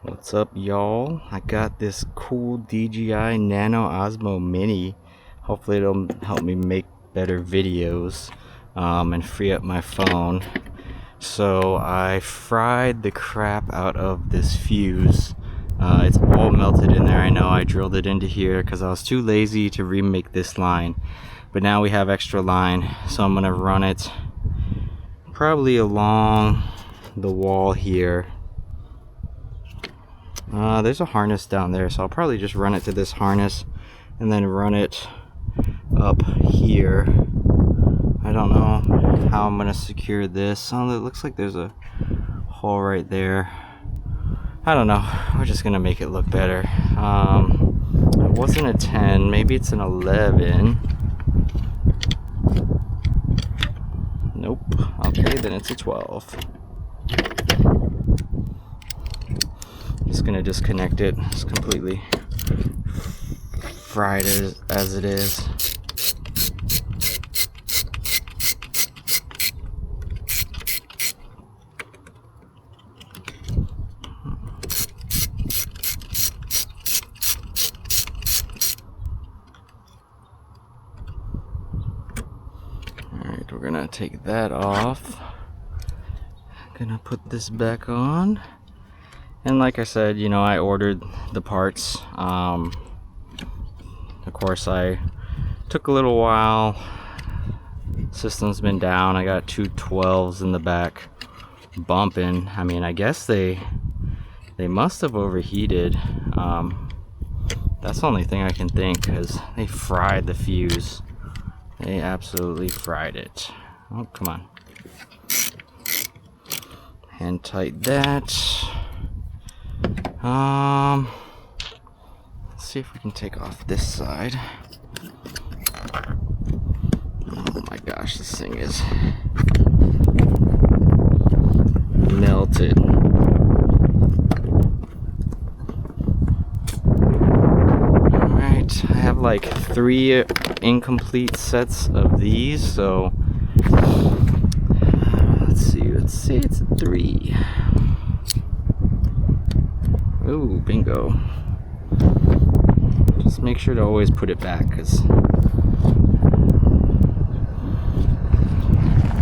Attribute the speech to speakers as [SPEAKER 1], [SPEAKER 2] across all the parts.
[SPEAKER 1] What's up, y'all? I got this cool DJI Nano Osmo Mini. Hopefully it'll help me make better videos and free up my phone. So I fried the crap out of this fuse. It's all melted in there. I know I drilled it into here because I was too lazy to remake this line. But now we have extra line, so I'm gonna run it probably along the wall here. There's a harness down there, so I'll probably just run it to this harness and then run it up here. I don't know how I'm gonna secure this. Oh, it looks like there's a hole right there. I don't know. We're just gonna make it look better. It wasn't a 10, maybe it's an 11. Nope. Okay, then it's a 12. Just gonna disconnect it. It's completely fried as it is. Alright, we're gonna take that off. Gonna put this back on. And like I said, you know, I ordered the parts. Of course, I took a little while. System's been down. I got two 12s in the back bumping. I mean, I guess they must have overheated. That's the only thing I can think, because they fried the fuse. They absolutely fried it. Oh, come on. Hand tight that. Let's see if we can take off this side. Oh my gosh, this thing is melted. Alright, I have like 3 incomplete sets of these, so let's say it's a 3. Ooh, bingo. Just make sure to always put it back, because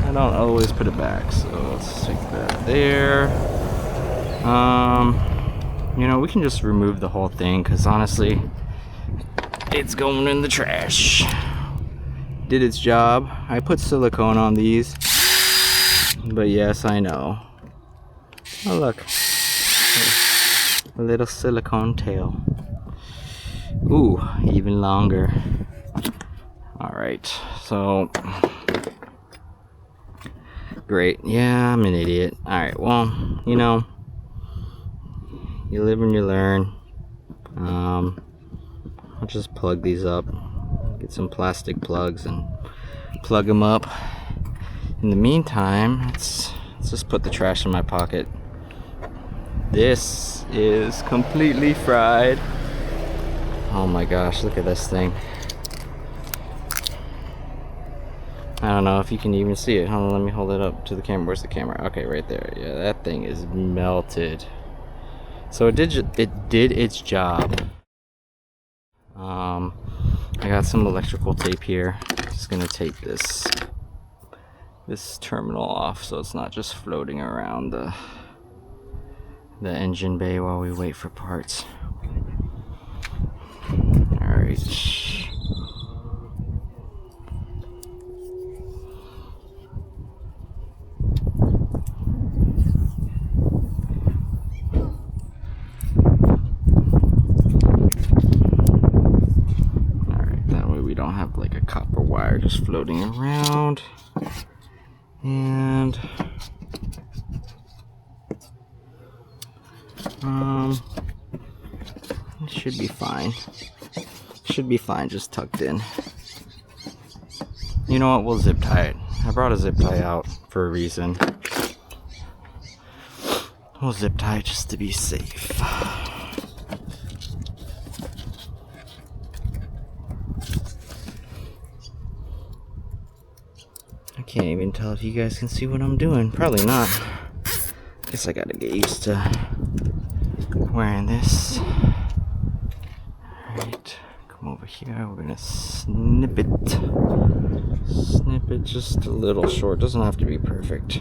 [SPEAKER 1] I don't always put it back. So let's take that there. You know, we can just remove the whole thing, because honestly, it's going in the trash. Did its job. I put silicone on these, but yes, I know. Oh, look. A little silicone tail. Ooh, even longer. Alright, so great. Yeah, I'm an idiot. Alright, well, you know, you live and you learn. I'll just plug these up. Get some plastic plugs and plug them up. In the meantime, let's just put the trash in my pocket. This is completely fried. Oh my gosh, look at this thing. I don't know if you can even see it. Hold on, let me hold it up to the camera. Where's the camera? Okay, right there. Yeah, that thing is melted. So it did its job. I got some electrical tape here. Just gonna take this terminal off so it's not just floating around the engine bay while we wait for parts. Alright. Alright, that way we don't have like a copper wire just floating around. And it should be fine. Should be fine, just tucked in. You know what? We'll zip tie it. I brought a zip tie out for a reason. We'll zip tie it just to be safe. I can't even tell if you guys can see what I'm doing. Probably not. Guess I gotta get used to wearing this. Alright, come over here. We're gonna snip it. Snip it just a little short. Doesn't have to be perfect.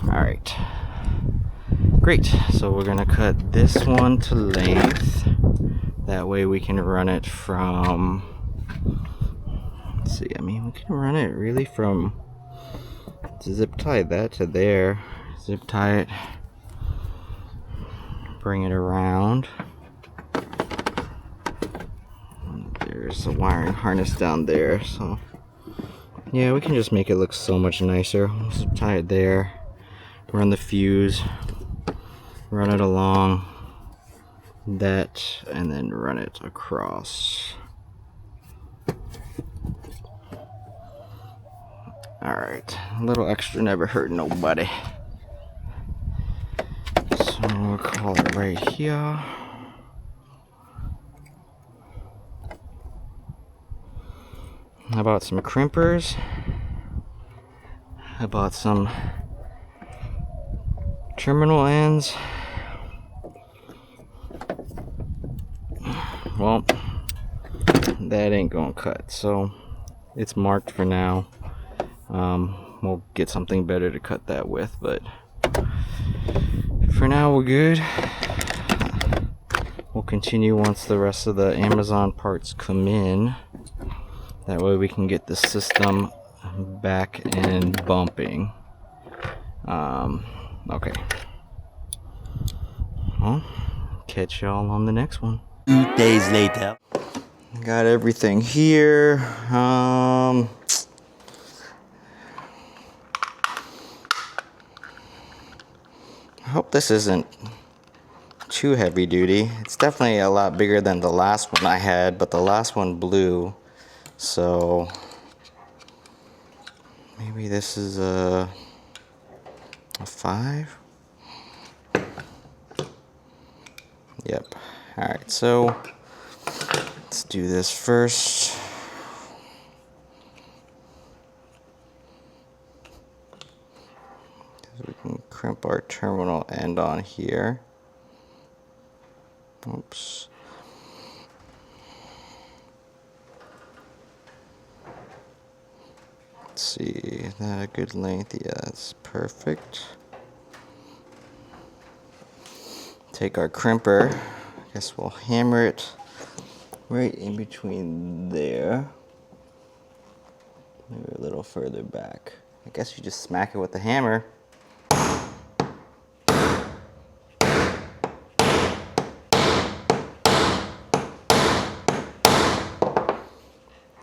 [SPEAKER 1] Alright. Great. So we're gonna cut this one to length. That way we can run it from, let's see, I mean, we can run it really from, zip tie that to there, zip tie it, bring it around. There's a wiring harness down there, so yeah, we can just make it look so much nicer. Zip tie it there, run the fuse, run it along that, and then run it across. Alright, a little extra never hurt nobody. So we'll call it right here. I bought some crimpers. I bought some terminal ends. Well, that ain't gonna cut, so it's marked for now. We'll get something better to cut that with, but for now we're good. We'll continue once the rest of the Amazon parts come in. That way we can get the system back and bumping. Okay. Well, catch y'all on the next one.
[SPEAKER 2] 2 days later.
[SPEAKER 1] Got everything here. I hope this isn't too heavy duty. It's definitely a lot bigger than the last one I had, but the last one blew. So maybe this is a 5. Yep. Alright, so let's do this first. We can crimp our terminal end on here. Oops. Let's see, is that a good length? Yeah, that's perfect. Take our crimper. I guess we'll hammer it right in between there. Maybe a little further back. I guess you just smack it with the hammer.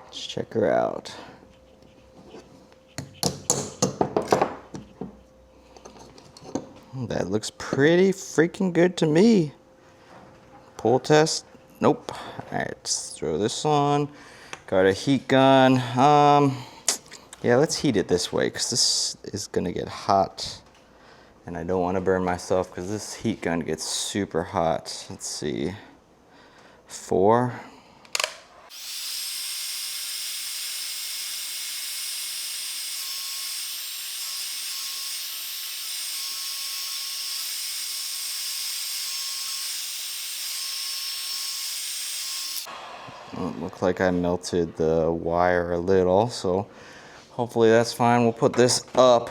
[SPEAKER 1] Let's check her out. That looks pretty freaking good to me. Pull test. Nope. Alright, let's throw this on. Got a heat gun. Yeah, let's heat it this way because this is gonna get hot. And I don't want to burn myself because this heat gun gets super hot. Let's see. 4. Well, it looked like I melted the wire a little, so hopefully that's fine. We'll put this up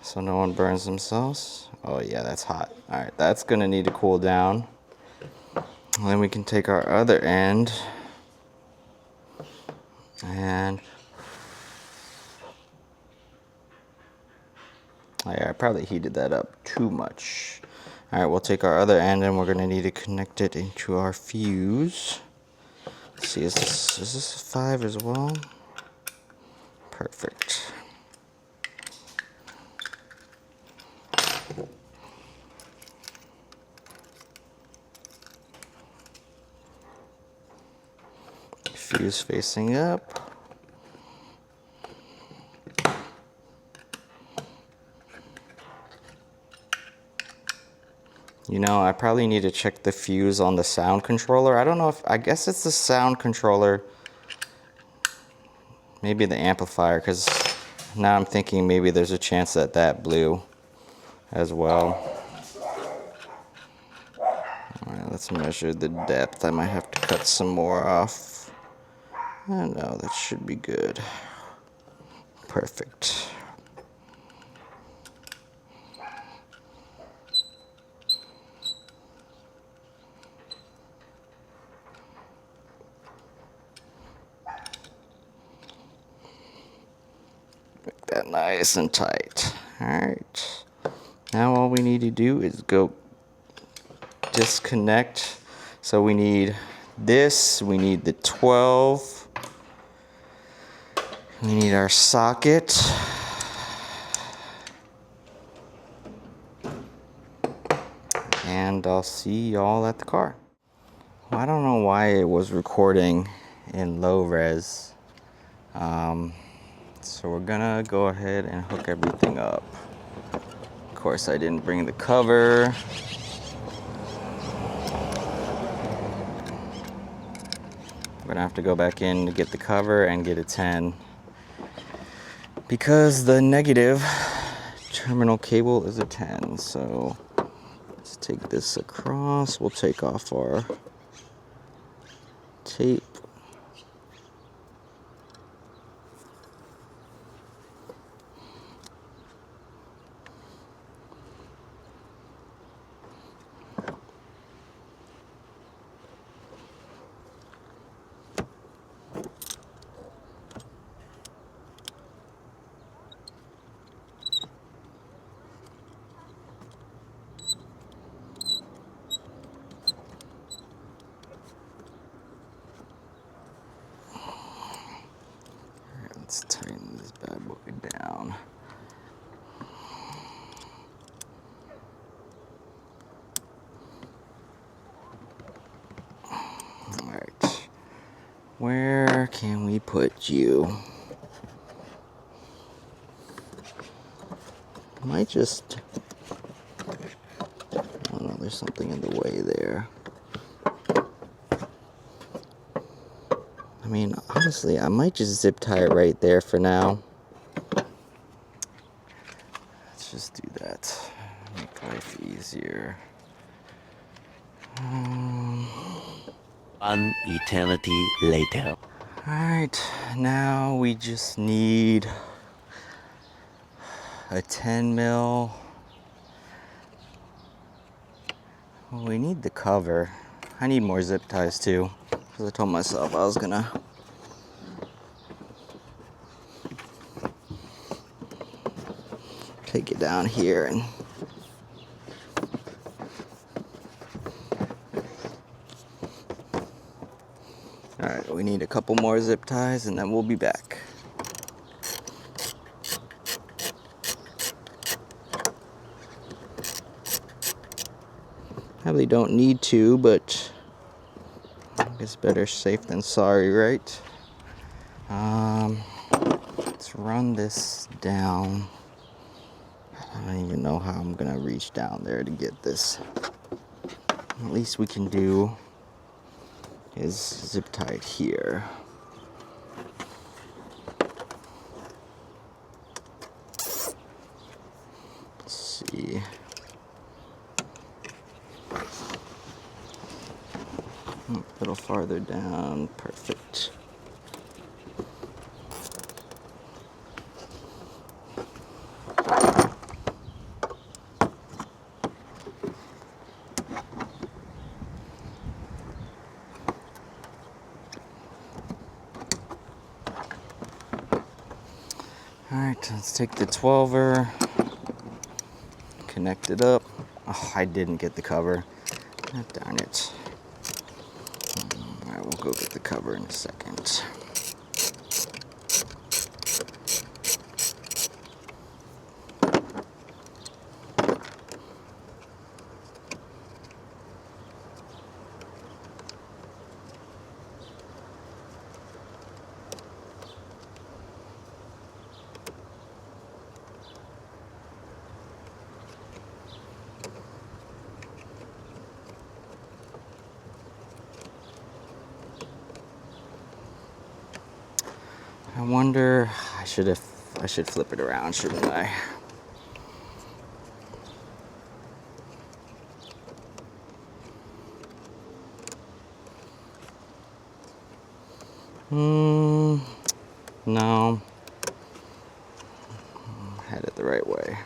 [SPEAKER 1] so no one burns themselves. Oh yeah, that's hot. Alright, that's gonna need to cool down. And then we can take our other end and I probably heated that up too much. Alright, we'll take our other end and we're gonna need to connect it into our fuse. Let's see, is this a 5 as well? Perfect. Fuse facing up. You know, I probably need to check the fuse on the sound controller. I don't know if, I guess it's the sound controller. Maybe the amplifier, because now I'm thinking maybe there's a chance that that blew as well. Alright, let's measure the depth. I might have to cut some more off. Oh no, that should be good. Perfect. Make that nice and tight. Alright. Now all we need to do is go disconnect. So we need this, we need the 12, we need our socket, and I'll see y'all at the car. Well, I don't know why it was recording in low res. So we're gonna go ahead and hook everything up. Of course, I didn't bring the cover. I'm gonna have to go back in to get the cover and get a 10 because the negative terminal cable is a 10. So let's take this across. We'll take off our tape. Let's tighten this bad boy down. Alright. Where can we put you? I might just... Oh no, there's something in the way there. I mean, honestly, I might just zip tie it right there for now. Let's just do that. Make life easier.
[SPEAKER 2] One eternity later.
[SPEAKER 1] Alright, now we just need a 10 mil. Well, we need the cover. I need more zip ties too, because I told myself I was gonna take it down here and alright, we need a couple more zip ties and then we'll be back. Probably don't need to, but I guess better safe than sorry, right? Let's run this down. I don't even know how I'm gonna reach down there to get this. At least we can do is zip tie it here. Let's see. A little farther down, perfect. Alright, let's take the 12er, connect it up. Oh, I didn't get the cover. Oh, darn it. Alright, we'll go get the cover in a second. I wonder, I should flip it around, shouldn't I? No. Had it the right way.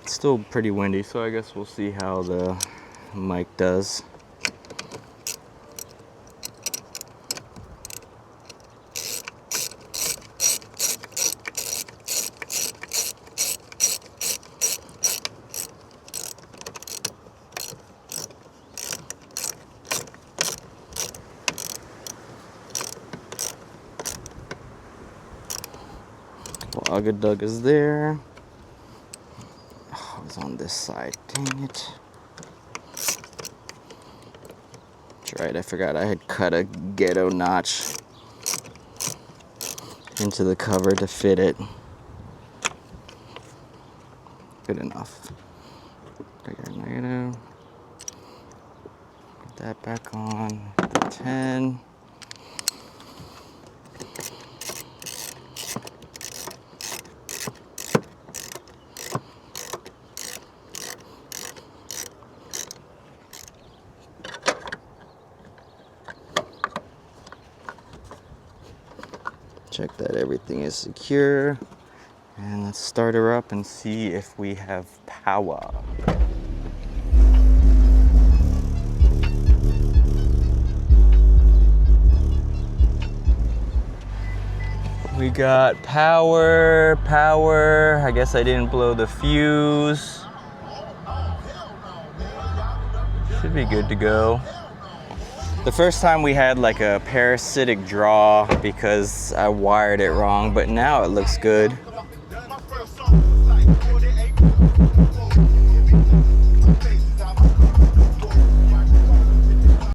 [SPEAKER 1] It's still pretty windy, so I guess we'll see how the mic does. Well, Ugadug is there. Oh, I was on this side, dang it. That's right, I forgot I had cut a ghetto notch into the cover to fit it. Good enough. Bigger negative. Put that back on. The 10. Check that everything is secure. And let's start her up and see if we have power. We got power. I guess I didn't blow the fuse. Should be good to go. The first time we had like a parasitic draw because I wired it wrong, but now it looks good.